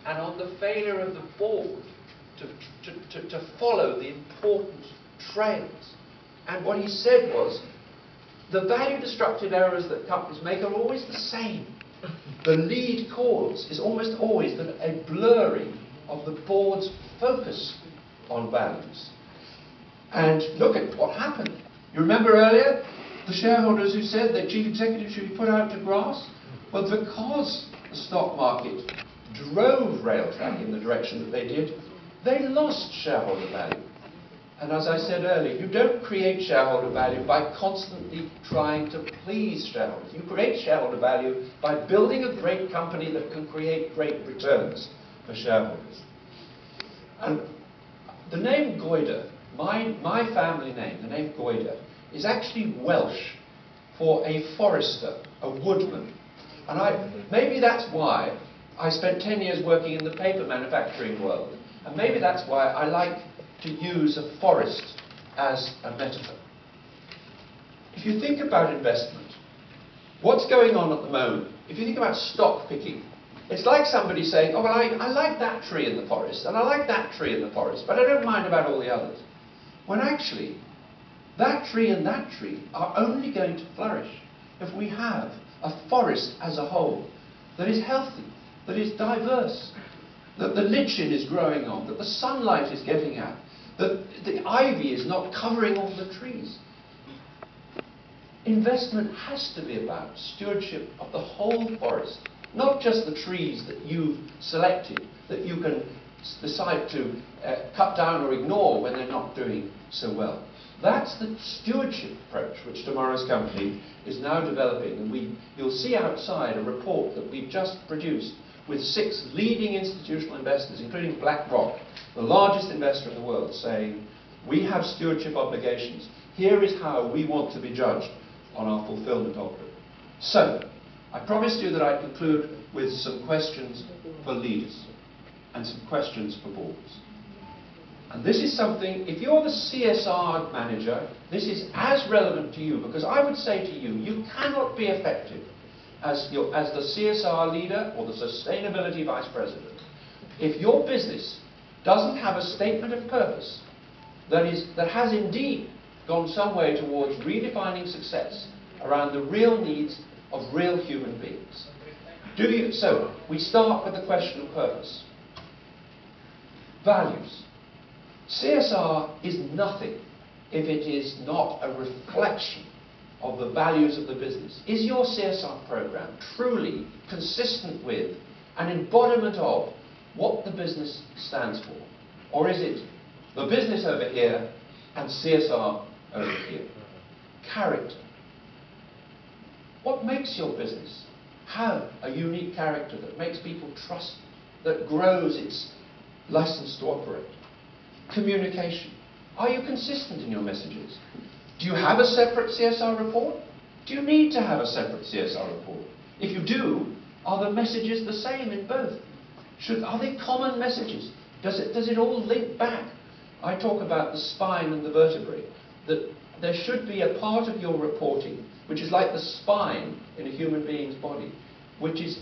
and on the failure of the board to follow the important trails. And what he said was, the value-destructive errors that companies make are always the same. The lead cause is almost always a blurring of the board's focus on values. And look at what happened. You remember earlier the shareholders who said that chief executive should be put out to grass? Well, because the stock market drove Railtrack in the direction that they did, they lost shareholder value. And as I said earlier, you don't create shareholder value by constantly trying to please shareholders. You create shareholder value by building a great company that can create great returns for shareholders. And the name Goyder, my family name, the name Goyder, is actually Welsh for a forester, a woodman. And maybe that's why I spent 10 years working in the paper manufacturing world. And maybe that's why I like to use a forest as a metaphor. If you think about investment, what's going on at the moment, if you think about stock picking, it's like somebody saying, oh, well, I like that tree in the forest, and I like that tree in the forest, but I don't mind about all the others. When actually, that tree and that tree are only going to flourish if we have a forest as a whole that is healthy, that is diverse, that the lichen is growing on, that the sunlight is getting out, that the ivy is not covering all the trees. Investment has to be about stewardship of the whole forest, not just the trees that you've selected, that you can decide to cut down or ignore when they're not doing so well. That's the stewardship approach which tomorrow's company is now developing. And you'll see outside a report that we've just produced with 6 leading institutional investors, including BlackRock, the largest investor in the world, saying, we have stewardship obligations. Here is how we want to be judged on our fulfillment of them. So, I promised you that I'd conclude with some questions for leaders and some questions for boards. And this is something, if you're the CSR manager, this is as relevant to you, because I would say to you, you cannot be effective as the CSR leader or the sustainability vice president if your business doesn't have a statement of purpose that has indeed gone some way towards redefining success around the real needs of real human beings. So, we start with the question of purpose. Values. CSR is nothing if it is not a reflection of the values of the business. Is your CSR program truly consistent with an embodiment of what the business stands for? Or is it the business over here and CSR over here? Character. What makes your business have a unique character that makes people trust, that grows its license to operate? Communication. Are you consistent in your messages? Do you have a separate CSR report? Do you need to have a separate CSR report? If you do, are the messages the same in both? Are they common messages? Does it all link back? I talk about the spine and the vertebrae, that there should be a part of your reporting which is like the spine in a human being's body, which is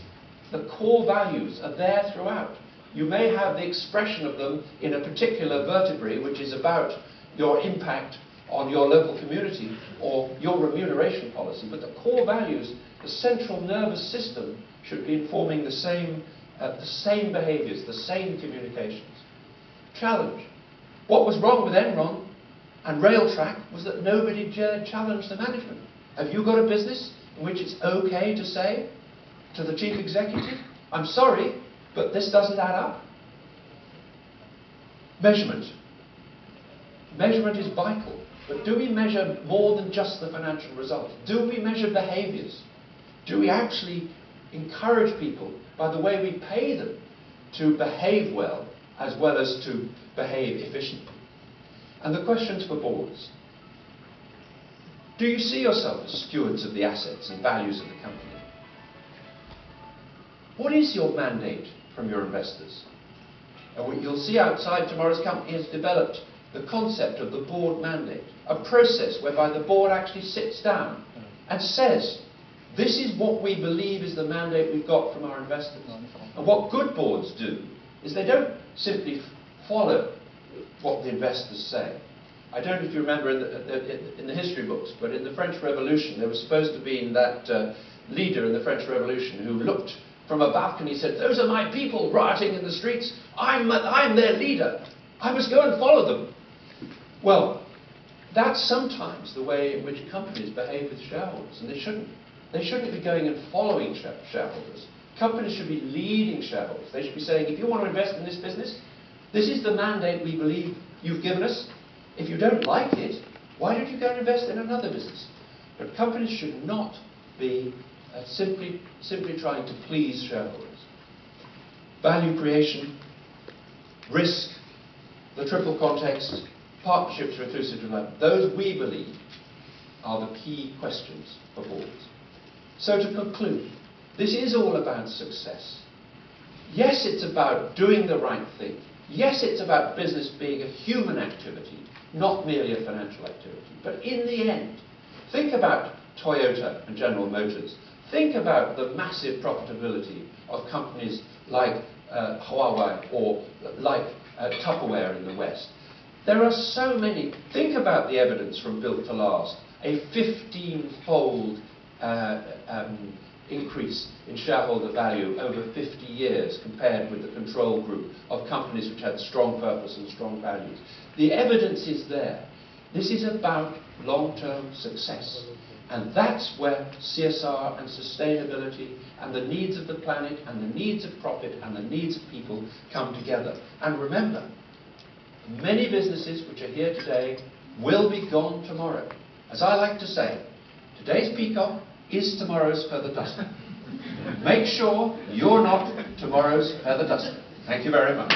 the core values are there throughout. You may have the expression of them in a particular vertebrae, which is about your impact on your local community or your remuneration policy, but the core values, the central nervous system, should be informing the same behaviours, the same communications. Challenge. What was wrong with Enron and Railtrack was that nobody dared challenge the management. Have you got a business in which it's okay to say to the chief executive, I'm sorry, but this doesn't add up? Measurement. Measurement is vital. But do we measure more than just the financial results? Do we measure behaviours? Do we actually encourage people, by the way we pay them, to behave well as to behave efficiently? And the questions for boards. Do you see yourself as stewards of the assets and values of the company? What is your mandate from your investors? And what you'll see outside, tomorrow's company has developed the concept of the board mandate, a process whereby the board actually sits down and says, this is what we believe is the mandate we've got from our investors. And what good boards do is they don't simply follow what the investors say. I don't know if you remember in the history books, but in the French Revolution, there was supposed to be that leader in the French Revolution who looked from a balcony and said, "Those are my people rioting in the streets. I'm their leader. I must go and follow them." Well, that's sometimes the way in which companies behave with shareholders, and they shouldn't. They shouldn't be going and following shareholders. Companies should be leading shareholders. They should be saying, if you want to invest in this business, this is the mandate we believe you've given us. If you don't like it, why don't you go and invest in another business? But companies should not be simply trying to please shareholders. Value creation, risk, the triple context, partnerships for inclusive development, those we believe are the key questions for boards. So to conclude, this is all about success. Yes, it's about doing the right thing. Yes, it's about business being a human activity, not merely a financial activity. But in the end, think about Toyota and General Motors. Think about the massive profitability of companies like Huawei or like Tupperware in the West. There are so many. Think about the evidence from Built to Last, a 15-fold increase in shareholder value over 50 years compared with the control group of companies which had strong purpose and strong values. The evidence is there. This is about long-term success. And that's where CSR and sustainability and the needs of the planet and the needs of profit and the needs of people come together. And remember, many businesses which are here today will be gone tomorrow. As I like to say, today's peacock is tomorrow's feather duster. Make sure you're not tomorrow's feather duster. Thank you very much.